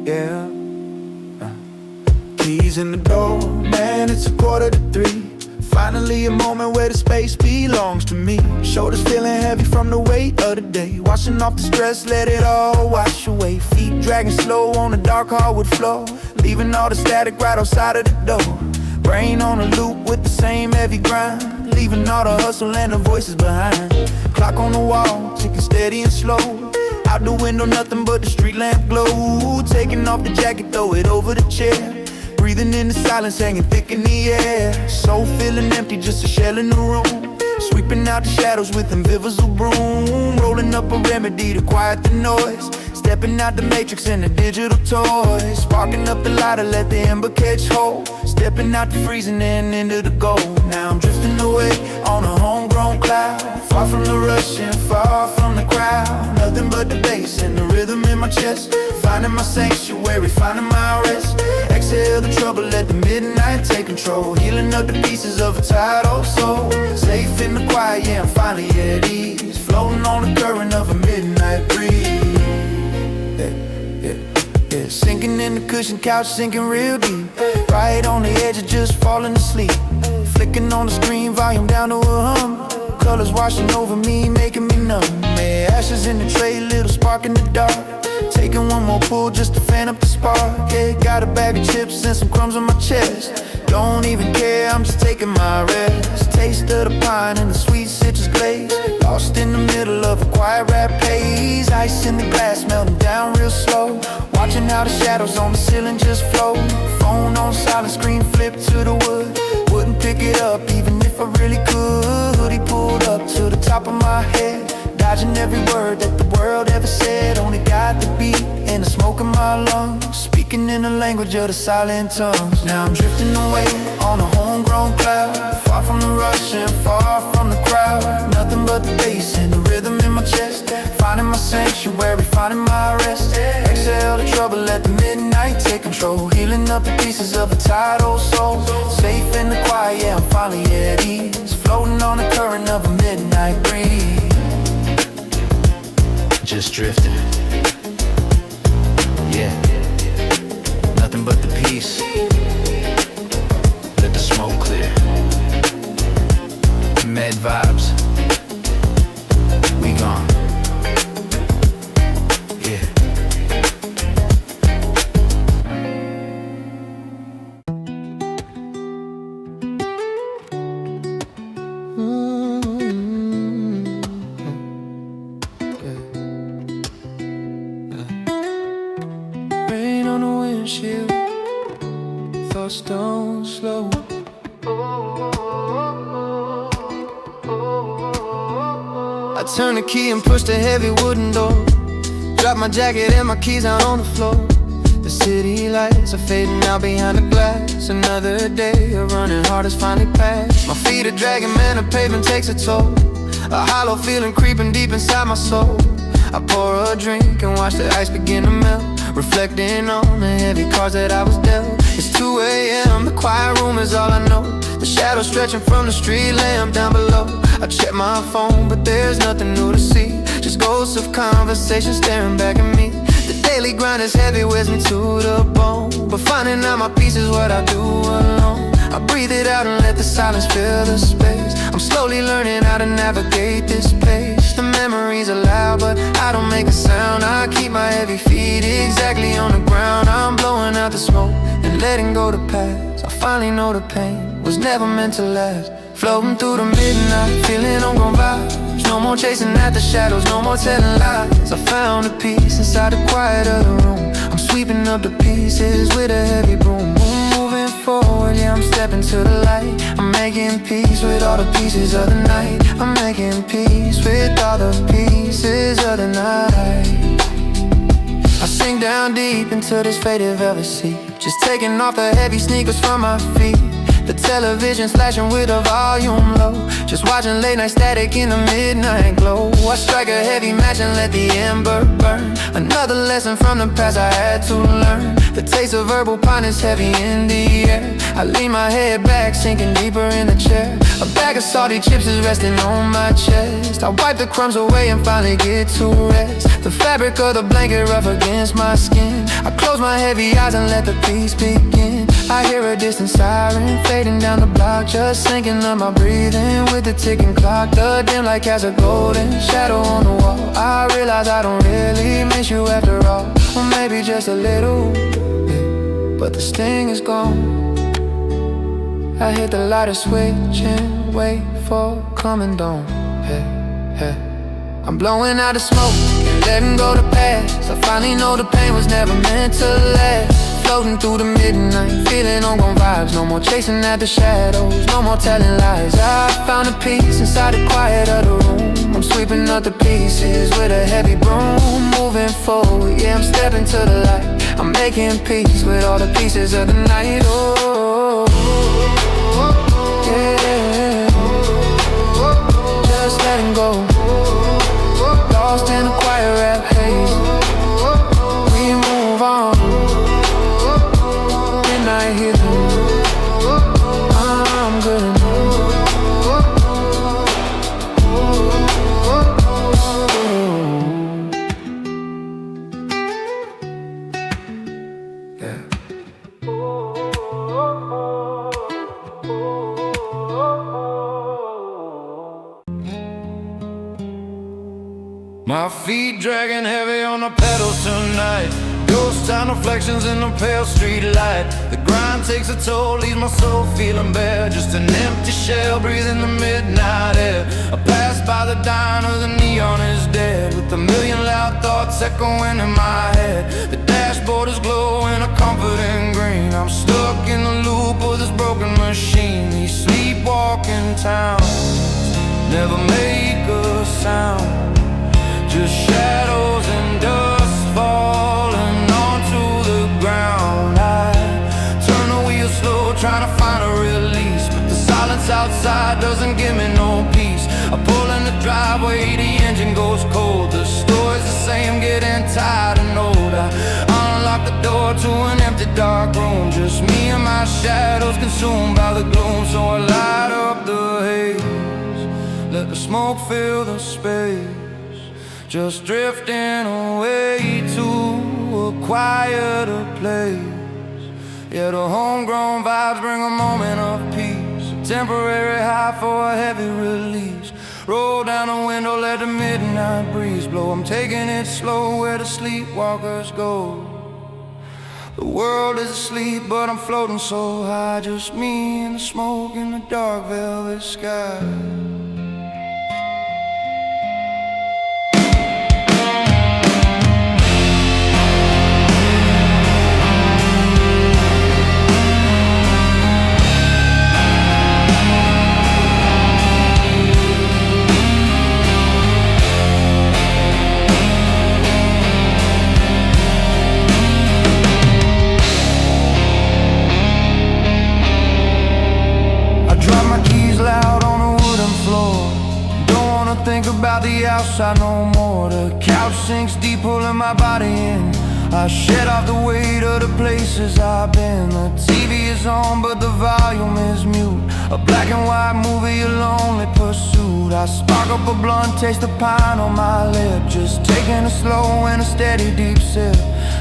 yeah, yeah. Keys in the door, man, it's 2:45. Finally a moment where the space belongs to me. Shoulders feeling heavy from the weight of the day. Washing off the stress, let it all wash away. Feet dragging slow on the dark hardwood floor, leaving all the static right outside of the door. Brain on a loop with the same heavy grind, leaving all the hustle and the voices behind. Clock on the wall, ticking steady and slow. Out the window, nothing but the street lamp glow. Taking off the jacket, throw it over the chair. Breathing in the silence, hanging thick in the air. Soul feeling empty, just a shell in the room. Sweeping out the shadows with invisible broom. Rolling up a remedy to quiet the noise. Stepping out the matrix in the digital toys. Sparking up the lighter, let the ember catch hold. Stepping out the freezing and into the gold. Now I'm drifting away on a homegrown cloud. Far from the rush and far from the crowd. Nothing but the bass and the rhythm in my chest. Finding my sanctuary, finding my rest. Exhale the trouble, let the midnight take control. Healing up the pieces of a tired old soul. Safe in the quiet, yeah, I'm finally at ease. Floating on the current of a midnight breeze. Yeah, sinking in the cushion couch, sinking real deep. Right on the edge of just falling asleep. Flicking on the screen, volume down to a hum. Colors washing over me, making me numb. Yeah, ashes in the tray, little spark in the dark. Taking one more pull just to fan up the spark. Yeah, got a bag of chips and some crumbs on my chest. Don't even care, I'm just taking my rest. Taste of the pine and the sweet citrus glaze. Lost in the middle of a quiet rap haze. Ice in the glass, melting down real slow. Watching how the shadows on the ceiling just flow. Phone on silent, screen flipped to the wood. Wouldn't pick it up even if I really could. Hoodie pulled up to the top of my head. Dodging every word that the world ever said. Only got the beat and the smoke in my lungs. Speaking in the language of the silent tongues. Now I'm drifting away on a homegrown cloud. Far from the rush and far from the crowd. Nothing but the bass and the rhythm in my chest. Finding my sanctuary, finding my rest. Exhale the trouble, let the midnight take control. Healing up the pieces of a tired old soul. Safe in the quiet, yeah, I'm finally at ease. Floating on the current of a midnight breeze. Just drifting. Yeah, nothing but the peace. Let the smoke clear. Med vibes. We gone. Yeah. Rain on the windshield, thoughts don't slow. I turn the key and push the heavy wooden door. Drop my jacket and my keys out on the floor. The city lights are fading out behind the glass. Another day of running hard has finally passed. My feet are dragging, man, the pavement takes a toll. A hollow feeling creeping deep inside my soul. I pour a drink and watch the ice begin to melt, reflecting on the heavy cards that I was dealt. It's 2 a.m., the quiet room is all I know. The shadows stretching from the street lamp down below. I check my phone, but there's nothing new to see. Just ghosts of conversation staring back at me. The daily grind is heavy, wears me to the bone. But finding out my peace is what I do alone. I breathe it out and let the silence fill the space. I'm slowly learning how to navigate this pace. The memories are loud, but I don't make a sound. I keep my heavy feet exactly on the ground. I'm blowing out the smoke and letting go the past. I finally know the pain was never meant to last. Floating through the midnight, feeling homegrown vibes. No more chasing at the shadows, no more telling lies. I found a peace inside the quiet of the room. I'm sweeping up the pieces with a heavy broom. Moving forward, yeah, I'm stepping to the light. I'm making peace with all the pieces of the night. I'm making peace with all the pieces of the night. I sink down deep into this faded velvet seat, just taking off the heavy sneakers from my feet. The television flashing with the volume low, just watching late night static in the midnight glow. I strike a heavy match and let the ember burn. Another lesson from the past I had to learn. The taste of herbal pine is heavy in the air. I lean my head back, sinking deeper in the chair. A bag of salty chips is resting on my chest. I wipe the crumbs away and finally get to rest. The fabric of the blanket rough against my skin. I close my heavy eyes and let the peace begin. I hear a distant siren fading down the block, just syncing up my breathing with the ticking clock. The dim light casts a golden shadow on the wall. I realize I don't really miss you after all. Or maybe just a little, but the sting is gone. I hit the lighter switch and wait for coming dawn. Hey, hey. I'm blowing out the smoke and letting go the past. I finally know the pain was never meant to last. Floating through the midnight, feeling homegrown vibes. No more chasing at the shadows, no more telling lies. I found a peace inside the quiet of the room. I'm sweeping up the pieces with a heavy broom. Moving forward, yeah, I'm stepping to the light. I'm making peace with all the pieces of the night. Oh, yeah, just letting go. Lost in a quiet rap haze. We move on. Midnight hit. I'm good enough. Yeah. My feet dragging heavy on the pedals tonight. Ghost town reflections in the pale street light. The grind takes a toll, leaves my soul feeling bare. Just an empty shell breathing the midnight air. I pass by the diner, the neon is dead, with a million loud thoughts echoing in my head. The dashboard is glowing a comforting green. I'm stuck in the loop of this broken machine. These sleepwalking towns never make a sound, just shadows and dust falling onto the ground. I turn the wheel slow, trying to find a release, but the silence outside doesn't give me no peace. I pull in the driveway, the engine goes cold. The story's the same, getting tired and old. I unlock the door to an empty dark room, just me and my shadows consumed by the gloom. So I light up the haze, let the smoke fill the space, just drifting away to a quieter place. Yeah, the homegrown vibes bring a moment of peace, a temporary high for a heavy release. Roll down the window, let the midnight breeze blow. I'm taking it slow where the sleepwalkers go. The world is asleep, but I'm floating so high, just me and the smoke in the dark velvet sky. Think about the outside no more. The couch sinks deep, pulling my body in. I shed off the weight of the places I've been. The TV is on, but the volume is mute. A black and white movie, a lonely pursuit. I spark up a blunt, taste the pine on my lip, just taking it slow and a steady deep sip.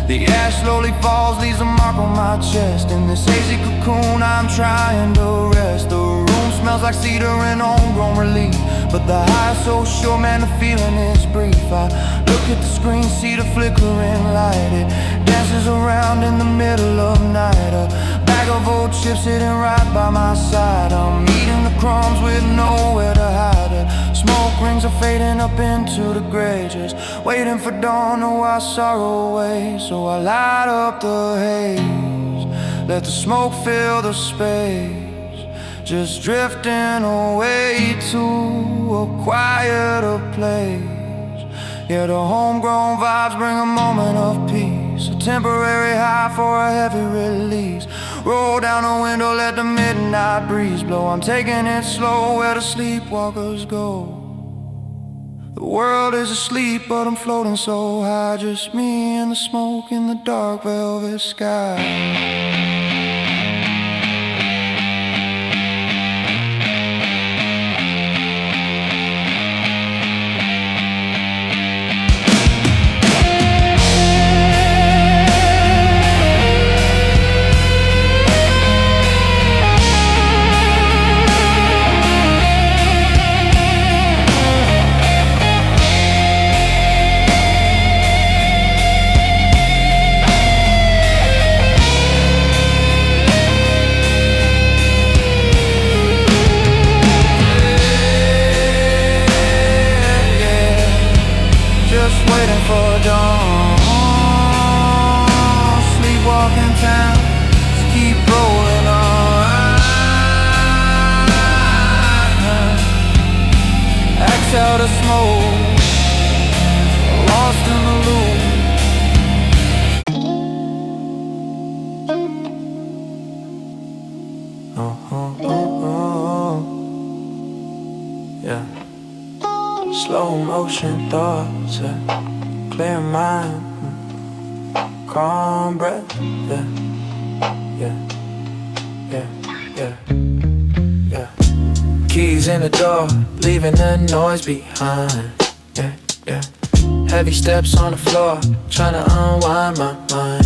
The ash slowly falls, leaves a mark on my chest. In this hazy cocoon, I'm trying to rest. The room smells like cedar and homegrown relief, but the high is so sure, man, the feeling is brief. I look at the screen, see the flickering light. It dances around in the middle of night. A back bag of old chips sitting right by my side. I'm eating the crumbs with nowhere to hide it. Smoke rings are fading up into the gray, just waiting for dawn to wash sorrow away. So I light up the haze, let the smoke fill the space, just drifting away to a quieter place. Yeah, the homegrown vibes bring a moment of peace, a temporary high for a heavy release. Roll down the window, let the midnight breeze blow. I'm taking it slow where the sleepwalkers go. The world is asleep, but I'm floating so high, just me and the smoke in the dark velvet sky. Waiting for dawn, sleepwalking town, just keep rolling on. Exhale the smoke, lost in the loop. Yeah. Slow motion thoughts, clear mind, calm breath, yeah, yeah, yeah, yeah, yeah. Keys in the door, leaving the noise behind, yeah, yeah. Heavy steps on the floor, trying to unwind my mind.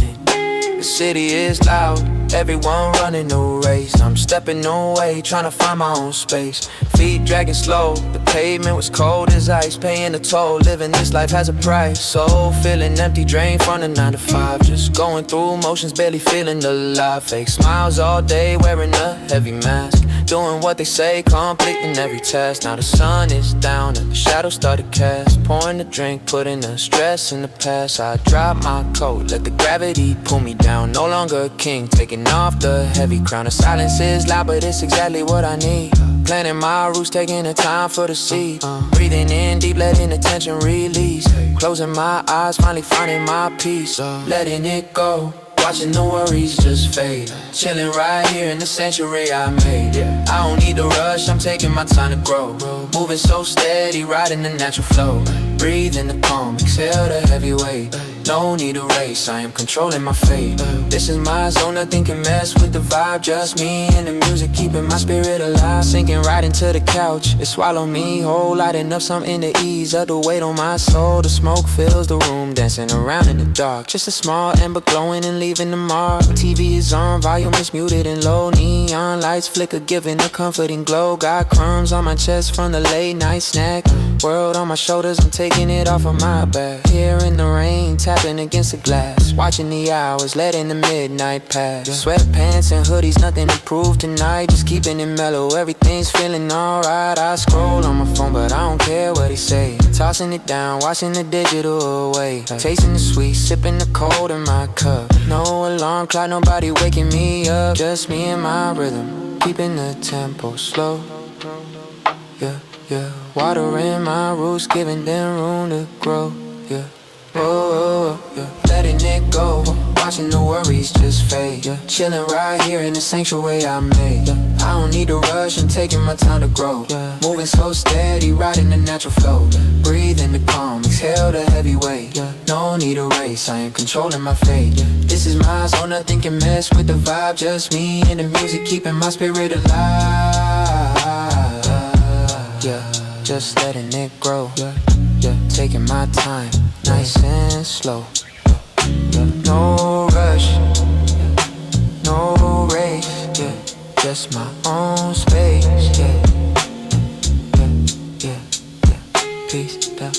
The city is loud, everyone running a race. I'm stepping away, trying to find my own space. Feet dragging slow, the pavement was cold as ice. Paying the toll, living this life has a price. Soul feeling empty, drained from the 9 to 5. Just going through motions, barely feeling alive. Fake smiles all day, wearing a heavy mask. Doing what they say, completing every task. Now the sun is down and the shadows start to cast. Pouring a drink, putting the stress in the past. I drop my coat, let the gravity pull me down. No longer a king, taking off the heavy crown. The silence is loud, but it's exactly what I need. Planting my roots, taking the time for the seed. Breathing in deep, letting the tension release. Closing my eyes, finally finding my peace. Letting it go, watching the worries just fade. Chilling right here in the sanctuary I made. I don't need to rush, I'm taking my time to grow. Moving so steady, riding the natural flow. Breathe in the calm, exhale the heavy weight. No need to race, I am controlling my fate. This is my zone, nothing can mess with the vibe. Just me and the music, keeping my spirit alive. Sinking right into the couch, it swallow me whole. Lighting up something to ease up the weight on my soul. The smoke fills the room, dancing around in the dark. Just a small ember glowing and leaving the mark. TV is on, volume is muted and low. Neon lights flicker, giving a comforting glow. Got crumbs on my chest from the late night snack. World on my shoulders, I'm taking it off of my back. Here in the rain, tapping against the glass. Watching the hours, letting the midnight pass. Sweatpants and hoodies, nothing to prove tonight. Just keeping it mellow, everything's feeling alright. I scroll on my phone, but I don't care what they say. Tossing it down, washing the digital away. Tasting the sweet, sipping the cold in my cup. No alarm clock, nobody waking me up. Just me and my rhythm, keeping the tempo slow. Yeah, yeah. Watering my roots, giving them room to grow. Yeah. Oh, yeah. Letting it go, watching the worries just fade. Yeah. Chilling right here in the sanctuary I made. Yeah. I don't need to rush, I'm taking my time to grow. Yeah. Moving so steady, riding the natural flow. Yeah. Breathe in the calm, exhale the heavy weight. Yeah. No need to race, I am controlling my fate. Yeah. This is my zone, nothing can mess with the vibe. Just me and the music, keeping my spirit alive. Yeah. Just letting it grow, yeah, yeah. Taking my time, nice and slow, yeah. No rush, no race, yeah. Just my own space, yeah, yeah, yeah, yeah. Peace, yeah.